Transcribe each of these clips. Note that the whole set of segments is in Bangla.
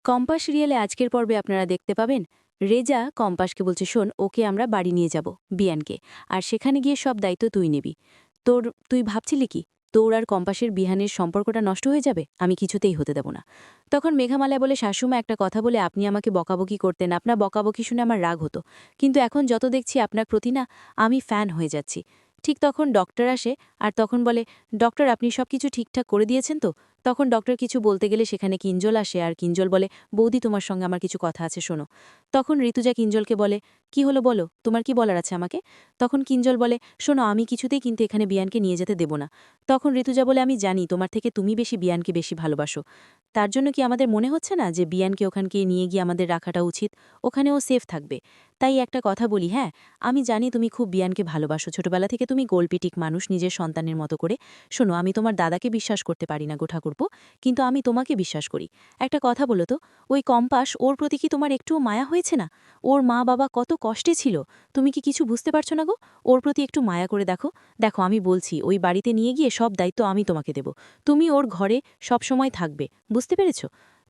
কম্পাস সিরিয়ালে আজকের পর্বে আপনারা দেখতে পাবেন রেজা কম্পাসকে বলছে, শোন, ওকে আমরা বাড়ি নিয়ে যাব বিয়ানকে, আর সেখানে গিয়ে সব দায়িত্ব তুই নিবি। তুই ভাবছিলি কি তোর আর কম্পাসের বিহানের সম্পর্কটা নষ্ট হয়ে যাবে? আমি কিছুতেই হতে দেব না। তখন মেঘামালা বলে, শাশুমা, একটা কথা বলে আপনি আমাকে বকাবকি করতেন, আপনার বকাবকি শুনে আমার রাগ হতো, কিন্তু এখন যত দেখছি আপনার প্রতি না আমি ফ্যান হয়ে যাচ্ছি। ঠিক তখন ডক্টর আসে আর তখন বলে, ডক্টর, আপনি সব কিছু ঠিকঠাক করে দিয়েছেন তো? তখন ডক্টর কিছু বলতে গেলে সেখানে কিঞ্জল আসে আর কিঞ্জল বলে, বৌদি, তোমার সঙ্গে আমার কিছু কথা আছে, শোনো। তখন ঋতুজা কিঞ্জলকে বলে, কি হলো বলো, তোমার কি বলার আছে আমাকে? তখন কিঞ্জল বলে, শোনো, আমি কিছুতেই কিন্তু এখানে বিয়ানকে নিয়ে যেতে দেব না। তখন ঋতুজা বলে, আমি জানি তোমার থেকে তুমি বেশি বিয়ানকে বেশি ভালোবাসো, তার জন্য কি আমাদের মনে হচ্ছে না যে বিয়ানকে ওখানকে নিয়ে গিয়ে আমাদের রাখাটা উচিত? ওখানে ও সেফ থাকবে। তাই একটা কথা বলি, হ্যাঁ, আমি জানি তুমি খুব বিয়ানকে ভালোবাসো, ছোটবেলা থেকে তুমি গোলপিটিক মানুষ, নিজের সন্তানের মতো করে। শোনো, আমি তোমার দাদাকে বিশ্বাস করতে পারি না গো ঠাকুরপো, কিন্তু আমি তোমাকে বিশ্বাস করি। একটা কথা বলো তো, ওই কম্পাস, ওর প্রতি কি তোমার একটুও মায়া হয়েছে না? ওর মা বাবা কত কষ্টে ছিল, তুমি কি কিছু বুঝতে পারছো না গো? ওর প্রতি একটু মায়া করে দেখো। দেখো, আমি বলছি, ওই বাড়িতে নিয়ে গিয়ে সব দায়িত্ব আমি তোমাকে দেব, তুমি ওর ঘরে সব সময় থাকবে, বুঝতে পেরেছ?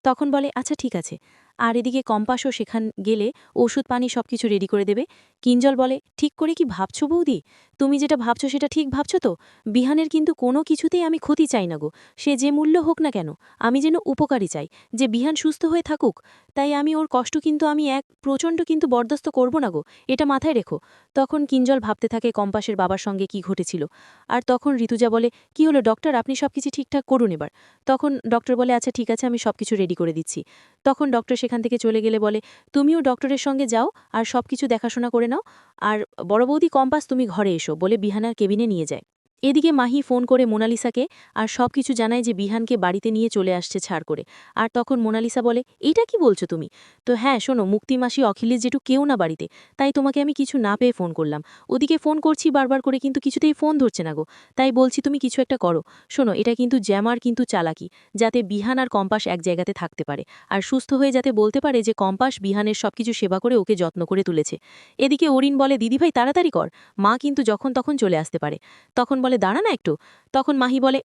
তখন বলে, আচ্ছা ঠিক আছে। আর এদিকে কম্পাসও সেখান গেলে ওষুধ পানি সবকিছু রেডি করে দেবে। কিঞ্জল বলে, ঠিক করে কি ভাবছো বৌদি? তুমি যেটা ভাবছো সেটা ঠিক ভাবছো তো? বিহানের কিন্তু কোনো কিছুতেই আমি ক্ষতি চাই না গো, সে যে মূল্য হোক না কেন, আমি যেন উপকারী চাই, যে বিহান সুস্থ হয়ে থাকুক। তাই আমি ওর কষ্ট কিন্তু আমি এক প্রচণ্ড কিন্তু বরদাস্ত করব না গো, এটা মাথায় রেখো। তখন কিঞ্জল ভাবতে থাকে কম্পাসের বাবার সঙ্গে কি ঘটেছিল। আর তখন ঋতুজা বলে, কি হলো ডক্টর, আপনি সবকিছু ঠিকঠাক করুন এবার। তখন ডক্টর বলে, আচ্ছা ঠিক আছে, আমি সবকিছু রেডি করে দিচ্ছি। তখন ডক্টর সেখান থেকে চলে গেলে বলে, তুমিও ডক্টরের সঙ্গে যাও আর সবকিছু দেখাশোনা করে নাও। আর বড় বৌদি কম্পাস, তুমি ঘরে এসো, বলে বিহানার কেবিনে নিয়ে যায়। এদিকে মাহি ফোন করে মোনালিসাকে আর সবকিছু জানায় যে বিহানকে বাড়িতে নিয়ে চলে আসছে ছাড় করে। আর তখন মোনালিসা বলে, এইটা কি বলছো তুমি? তো হ্যাঁ শোনো, মুক্তিমাসি, অখিলেশ জেঠু কেউ না বাড়িতে, তাই তোমাকে আমি কিছু না পেয়ে ফোন করলাম। ওদিকে ফোন করছি বারবার করে, কিন্তু কিছুতেই ফোন ধরছে না গো। তাই বলছি তুমি কিছু একটা করো। শোনো, এটা কিন্তু জ্যামার কিন্তু চালাকি, যাতে বিহান আর কম্পাস এক জায়গাতে থাকতে পারে, আর সুস্থ হয়ে যাতে বলতে পারে যে কম্পাস বিহানের সবকিছু সেবা করে ওকে যত্ন করে তুলেছে। এদিকে অরিন বলে, দিদিভাই তাড়াতাড়ি কর, মা কিন্তু যখন তখন চলে আসতে পারে। তখন বলে, দাঁড়া না একটু। তখন মাহি বলে,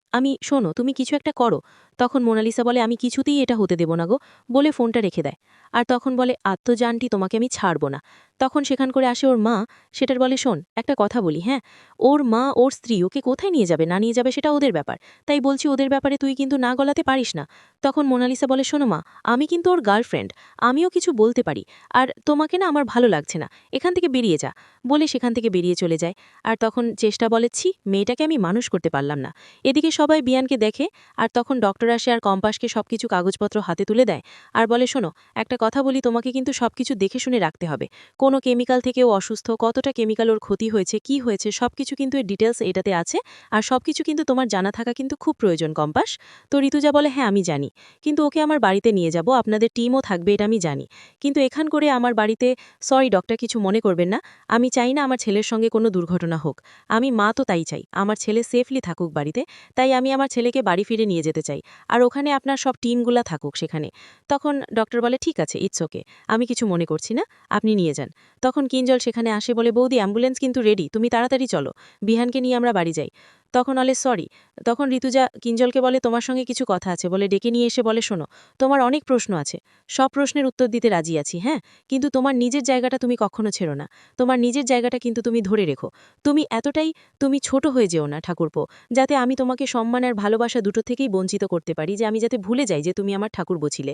শোনো, তুমি কিছু একটা করো। তখন মোনালিসা বলে, আমি কিছুতেই এটা হতে দেব না গো, বলে ফোনটা রেখে দেয়। আর তখন বলে, আত্মজানটি তোমাকে আমি ছাড়ব না। তখন সেখান করে আসে ওর মা, সেটার বলে, শোন, একটা কথা বলি, হ্যাঁ, ওর মা ওর স্ত্রী ওকে কোথায় নিয়ে যাবে না নিয়ে যাবে সেটা ওদের ব্যাপার, তাই বলছি ওদের ব্যাপারে তুই কিন্তু না গলাতে পারিস না। তখন মোনালিসা বলে, শোনো মা, আমি কিন্তু ওর গার্লফ্রেন্ড, আমিও কিছু বলতে পারি, আর তোমাকে না আমার ভালো লাগছে না, এখান থেকে বেরিয়ে যা, বলে সেখান থেকে বেরিয়ে চলে যায়। আর তখন চেষ্টা বলেছি, মেয়েটাকে আমি মানুষ করতে পারলাম না। এদিকে সবাই বিয়ানকে দেখে, আর তখন ডক্টর আসে আর কম্পাসকে সবকিছু কাগজপত্র হাতে তুলে দেয়। আর বলে, শোনো, একটা কথা বলি, তোমাকে কিন্তু সবকিছু দেখে শুনে রাখতে হবে। কোনো কেমিক্যাল থেকেও অসুস্থ, কতটা কেমিক্যাল ওর ক্ষতি হয়েছে, কি হয়েছে, সবকিছু কিন্তু এর ডিটেলস এটাতে আছে। আর সবকিছু কিন্তু তোমার জানা থাকা কিন্তু খুব প্রয়োজন কম্পাস। তো ঋতুজা বলে, হ্যাঁ আমি জানি, কিন্তু ওকে আমার বাড়িতে নিয়ে যাব, আপনাদের টিমও থাকবে, এটা আমি জানি, কিন্তু এখান করে আমার বাড়িতে, সরি ডক্টর, কিছু মনে করবেন না, আমি চাই না আমার ছেলের সঙ্গে কোনো দুর্ঘটনা হোক। আমি মা তো তাই চাই, আমার ছেলে সেফলি থাকুক বাড়িতে, তাই আমি আমার ছেলেকে বাড়ি ফিরে নিয়ে যেতে চাই, আর ওখানে আপনার সব টিমগুলা থাকুক সেখানে। তখন ডক্টর বলে, ঠিক আছে, ইটস ওকে, আমি কিছু মনে করছি না, আপনি নিয়ে যান। তখন কিঞ্জল সেখানে আসে, বলে, বৌদি, অ্যাম্বুলেন্স কিন্তু রেডি, তুমি তাড়াতাড়ি চলো, বিহানকে নিয়ে আমরা বাড়ি যাই। তখন বলে, সরি। তখন ঋতুজা কিঞ্জলকে বলে, তোমার সঙ্গে কিছু কথা আছে, বলে ডেকে নিয়ে এসে বলে, শোনো, তোমার অনেক প্রশ্ন আছে, সব প্রশ্নের উত্তর দিতে রাজি আছি, হ্যাঁ, কিন্তু তোমার নিজের জায়গাটা তুমি কখনো ছেড়ো না, তোমার নিজের জায়গাটা কিন্তু তুমি ধরে রেখো। তুমি এতটাই, তুমি ছোট হয়ে যেও না ঠাকুরপো, যাতে আমি তোমাকে সম্মান আর ভালোবাসা দুটো থেকেই বঞ্চিত করতে পারি, যে আমি যাতে ভুলে যাই যে তুমি আমার ঠাকুরপো ছিলে।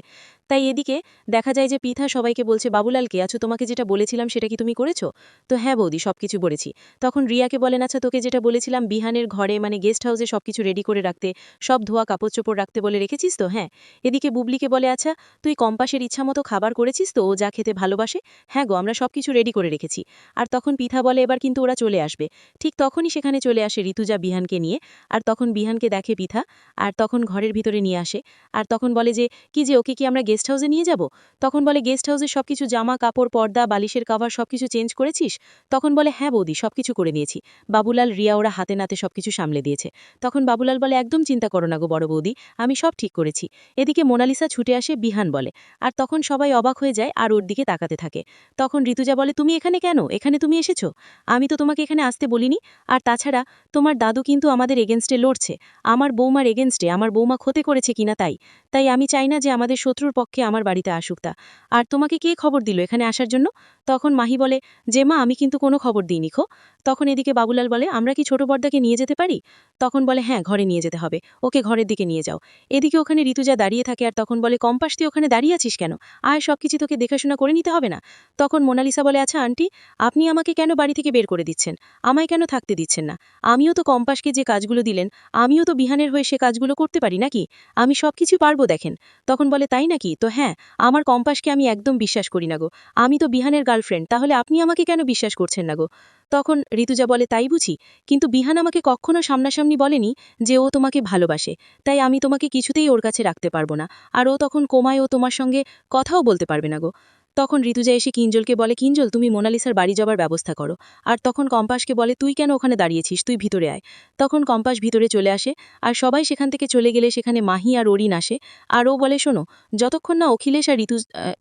তাই এদিকে দেখা যায় যে পিথা সবাইকে বলছে, বাবুলালকে, আছো, তোমাকে যেটা বলেছিলাম সেটা কি তুমি করেছো? তো হ্যাঁ বৌদি, সবকিছু বলেছি। তখন রিয়াকে বলেন, আচ্ছা, তোকে যেটা বলেছিলাম বিহানের ঘরে মানে গেস্ট হাউসে সবকিছু রেডি করে রাখতে, সব ধোয়া কাপড় চোপড় রাখতে বলে রেখেছিস তো? হ্যাঁ। এদিকে বুবলিকে বলে, আচ্ছা, তুই কম্পাসের ইচ্ছা মতো খাবার করেছিস তো, ও যা খেতে ভালোবাসে? হ্যাঁ গো, আমরা সবকিছু রেডি করে রেখেছি। আর তখন পিথা বলে, এবার কিন্তু ওরা চলে আসবে। ঠিক তখনই সেখানে চলে আসে ঋতুজা বিহানকে নিয়ে, আর তখন বিহানকে দেখে পিথা, আর তখন ঘরের ভিতরে নিয়ে আসে। আর তখন বলে যে, কি যে, ওকে কি আমরা গেস্ট হাউসে নিয়ে যাব? তখন বলে, গেস্ট হাউসে সবকিছু জামা কাপড় পর্দা বালিশের কাভার সবকিছু চেঞ্জ করেছিস? তখন বলে, হ্যাঁ বৌদি, সবকিছু করে নিয়েছি। বাবুলাল রিয়া ওরা হাতে নাতে সবকিছু সামলে দিয়েছে। তখন বাবুলাল বলে, একদম চিন্তা করো না গো বড় বৌদি, আমি সব ঠিক করেছি। এদিকে মোনালিসা ছুটে আসে, বিহান বলে। আর তখন সবাই অবাক হয়ে যায় আর ওর দিকে তাকাতে থাকে। তখন ঋতুজা বলে, তুমি এখানে কেন, এখানে তুমি এসেছো? আমি তো তোমাকে এখানে আসতে বলিনি। আর তাছাড়া তোমার দাদু কিন্তু আমাদের এগেনস্টে লড়ছে, আমার বৌমার এগেনস্টে, আমার বৌমা ক্ষতি করেছে কিনা তাই। তাই আমি চাই না যে আমাদের শত্রুর পক্ষে আমার বাড়িতে আসুক তা। আর তোমাকে কে খবর দিল এখানে আসার জন্য? তখন মাহি বলে, যে মা আমি কিন্তু কোনো খবর দিইনি খো। তখন এদিকে বাবুলাল বলে, আমরা কি ছোট বড়দাকে নিয়ে যেতে পারি? তখন বলে, হ্যাঁ ঘরে নিয়ে যেতে হবে, ওকে ঘরের দিকে নিয়ে যাও। এদিকে ওখানে ঋতুজা দাঁড়িয়ে থাকে আর তখন বলে, কম্পাস তুই ওখানে দাঁড়িয়ে আছিস কেন? আয় সবকিছু তোকে দেখাশোনা করে নিতে হবে না? তখন মোনালিসা বলে, আচ্ছা আন্টি, আপনি আমাকে কেন বাড়ি থেকে বের করে দিচ্ছেন? আমায় কেন থাকতে দিচ্ছেন না? আমিও তো কম্পাসকে যে কাজগুলো দিলেন, আমিও তো বিহানের হয়ে সে কাজগুলো করতে পারি নাকি? আমি সবকিছু পারবো দেখেন। তখন বলে, তাই নাকি? তো হ্যাঁ, আমার কম্পাসকে আমি একদম বিশ্বাস করি না গো। আমি তো বিহানের গার্লফ্রেন্ড, তাহলে আপনি আমাকে কেন বিশ্বাস করছেন না গো? তখন ঋতুজা বলে, তাই বুঝি? কিন্তু বিহান আমাকে কখনো সামনাসামনি বলেনি যে ও তোমাকে ভালোবাসে, তাই আমি তোমাকে কিছুতেই ওর কাছে রাখতে পারবো না। আর ও তখন কোমায়, ও তোমার সঙ্গে কথাও বলতে পারবে না গো। তখন ঋতুজা এসে কিঞ্জলকে বলে, কিঞ্জল তুমি মোনালিসার বাড়ি যাবার ব্যবস্থা করো। আর তখন কম্পাসকে বলে, তুই কেন ওখানে দাঁড়িয়েছিস, তুই ভিতরে আয়। তখন কম্পাস ভিতরে চলে আসে আর সবাই সেখান থেকে চলে গেলে সেখানে মাহি আর অরিন আসে। আর ও বলে, শোনো, যতক্ষণ না অখিলেশ আর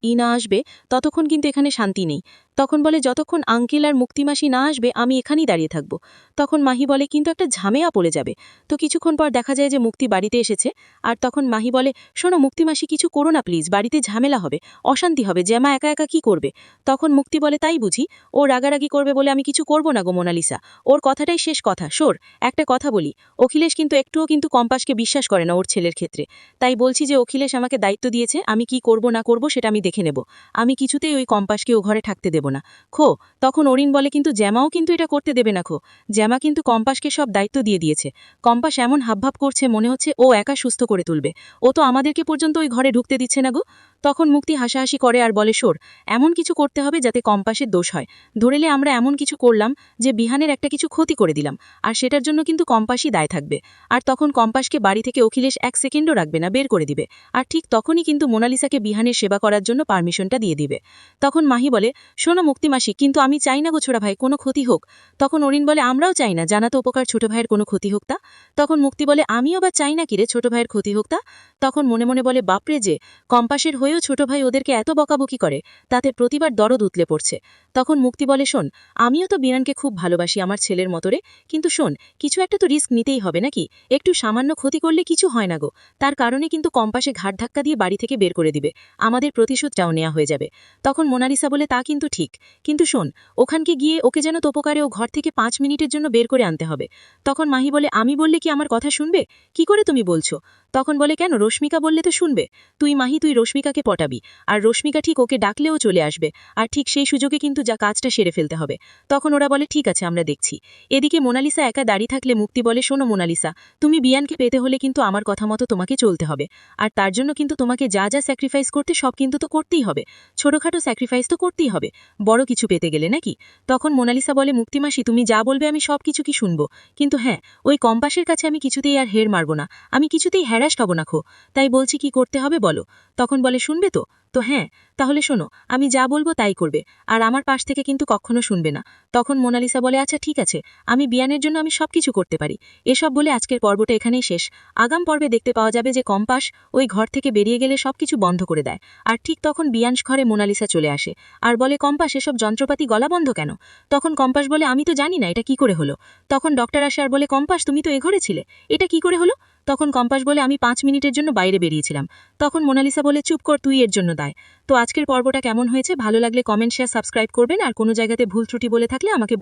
ই না আসবে ততক্ষণ কিন্তু এখানে শান্তি নেই। তখন বলে, যতক্ষণ আঙ্কেল আর মুক্তিমাসি না আসবে আমি এখানেই দাঁড়িয়ে থাকব। তখন মাহি বলে, কিন্তু একটা ঝামেলা পড়ে যাবে। তো কিছুক্ষণ পর দেখা যায় যে মুক্তি বাড়িতে এসেছে। আর তখন মাহি বলে, শোনো মুক্তিমাসি, কিছু করো না প্লিজ, বাড়িতে ঝামেলা হবে, অশান্তি হবে, জ্যামা একা একা কি করবে? তখন মুক্তি বলে, তাই বুঝি? ও রাগারাগি করবে বলে আমি কিছু করব না গো মোনালিসা, ওর কথাটাই শেষ কথা। শোর, একটা কথা বলি, অখিলেশ কিন্তু একটুও কিন্তু কম্পাসকে বিশ্বাস করে না ওর ছেলের ক্ষেত্রে। তাই বলছি যে অখিলেশ আমাকে দায়িত্ব দিয়েছে, আমি কি করব না করব সেটা আমি দেখে নেব। আমি কিছুতেই ওই কম্পাসকে ও ঘরে থাকতে দেব না। খো। তখন অরিন বলে, কিন্তু জ্যামাও কিন্তু এটা করতে দেবে না খো। জ্যামা কিন্তু কম্পাসকে সব দায়িত্ব দিয়ে দিয়েছে। কম্পাস এমন হাবভাব করছে মনে হচ্ছে ও একা সুস্থ করে তুলবে। ও তো আমাদেরকে পর্যন্ত ওই ঘরে ঢুকতে দিচ্ছে না গো। তখন মুক্তি হাসাহাসি করে আর বলে, শোর, এমন কিছু করতে হবে যাতে কম্পাসের দোষ হয়। ধরেলে আমরা এমন কিছু করলাম যে বিহানের একটা কিছু ক্ষতি করে দিলাম, আর সেটার জন্য কিন্তু কম্পাসই দায় থাকবে। আর তখন কম্পাসকে বাড়ি থেকে অখিলেশ 1 সেকেন্ডও রাখবে না, বের করে দিবে। আর ঠিক তখনই কিন্তু মোনালিসাকে বিহানের সেবা করার জন্য পারমিশনটা দিয়ে দিবে। তখন মাহি বলে, শোনো মুক্তিমাসি, কিন্তু আমি চাই না গো ছোট ভাই কোনো ক্ষতি হোক। তখন অরিন বলে, আমরাও চাই না, জানা তো উপকার ছোট ভাইয়ের কোনো ক্ষতি হোক তা। তখন মুক্তি বলে, আমিও বা চাই না কিরে ছোট ভাইয়ের ক্ষতি হোক তা। তখন মনে মনে বলে, বাপরে, যে কম্পাসের হয়েও ছোট ভাই ওদেরকে এত বকাবকি করে, তাতে প্রতিবার দরদ উতলে পড়ছে। তখন মুক্তি বলে, শোন, আমিও তো বিরানকে খুব ভালোবাসি আমার ছেলের মতরে, কিন্তু শোন, কিছু একটা তো রিস্ক নিতেই হবে নাকি? একটু সামান্য ক্ষতি করলে কিছু হয় না গো। তার কারণে কিন্তু কম্পাসে ঘাট ধাক্কা দিয়ে বাড়ি থেকে বের করে দিবে, আমাদের প্রতিশোধটাও নেওয়া হয়ে যাবে। তখন মোনালিসা বলে, তা কিন্তু ঠিক, কিন্তু শোন, ওখানকে গিয়ে ওকে যেন তোপকারে ও ঘর থেকে 5 মিনিটের জন্য বের করে আনতে হবে। তখন মাহি বলে, আমি বললে কি আমার কথা শুনবে? কি করে তুমি বলছো? তখন বলে, কেন, রশ্মিকা বললে তো শুনবে। তুই মাহি, তুই রশ্মিকাকে পটাবি, আর রশ্মিকা ঠিক ওকে ডাকলেও চলে আসবে, আর ঠিক সেই সুযোগে কিন্তু যা কাজটা সেরে ফেলতে হবে। তখন ওরা বলে, ঠিক আছে আমরা দেখছি। এদিকে মোনালিসা একা দাঁড়িয়ে থাকলে মুক্তি বলে, শোনো মোনালিসা, তুমি বিয়ানকে পেতে হলে কিন্তু আমার কথা মতো তোমাকে চলতে হবে। আর তার জন্য কিন্তু তোমাকে যা যা স্যাক্রিফাইস করতে সব কিন্তু তো করতেই হবে। ছোটখাটো স্যাক্রিফাইস তো করতেই হবে, বড় কিছু পেতে গেলে নাকি? তখন মোনালিসা বলে, মুক্তিমাসি তুমি যা বলবে আমি সব কিছু কি শুনবো, কিন্তু হ্যাঁ, ওই কম্পাসের কাছে আমি কিছুতেই আর হের মারব না, আমি কিছুতেই হ্যারাস্ট হব না খো। তাই বলছি কি করতে হবে বলো। তখন বলে, শুনবে তো? তো হ্যাঁ, তাহলে শোনো, আমি যা বলবো তাই করবে, আর আমার পাশ থেকে কিন্তু কখনো শুনবে না। তখন মোনালিসা বলে, আচ্ছা ঠিক আছে, আমি বিয়ানের জন্য আমি সবকিছু করতে পারি। এসব বলে আজকের পর্বটা এখানেই শেষ। আগাম পর্বে দেখতে পাওয়া যাবে যে কম্পাস ওই ঘর থেকে বেরিয়ে গেলে সবকিছু বন্ধ করে দেয়। আর ঠিক তখন বিয়ানস ঘরে মোনালিসা চলে আসে আর বলে, কম্পাস এসব যন্ত্রপাতি গলা বন্ধ কেন? তখন কম্পাস বলে, আমি তো জানি না এটা কি করে হলো। তখন ডক্টর আসে আর বলে, কম্পাস তুমি তো এ ঘরে ছিলে, এটা কি করে হলো? তখন কম্পাস বলে, আমি 5 মিনিটের জন্য বাইরে বেরিয়েছিলাম। তখন মোনালিসা বলে, চুপ কর, তুই এর জন্য দায়। তো আজকের পর্বটা কেমন হয়েছে, ভালো লাগলে কমেন্ট শেয়ার সাবস্ক্রাইব করবেন, আর কোনো জায়গাতে ভুল ত্রুটি বলে থাকলে আমাকে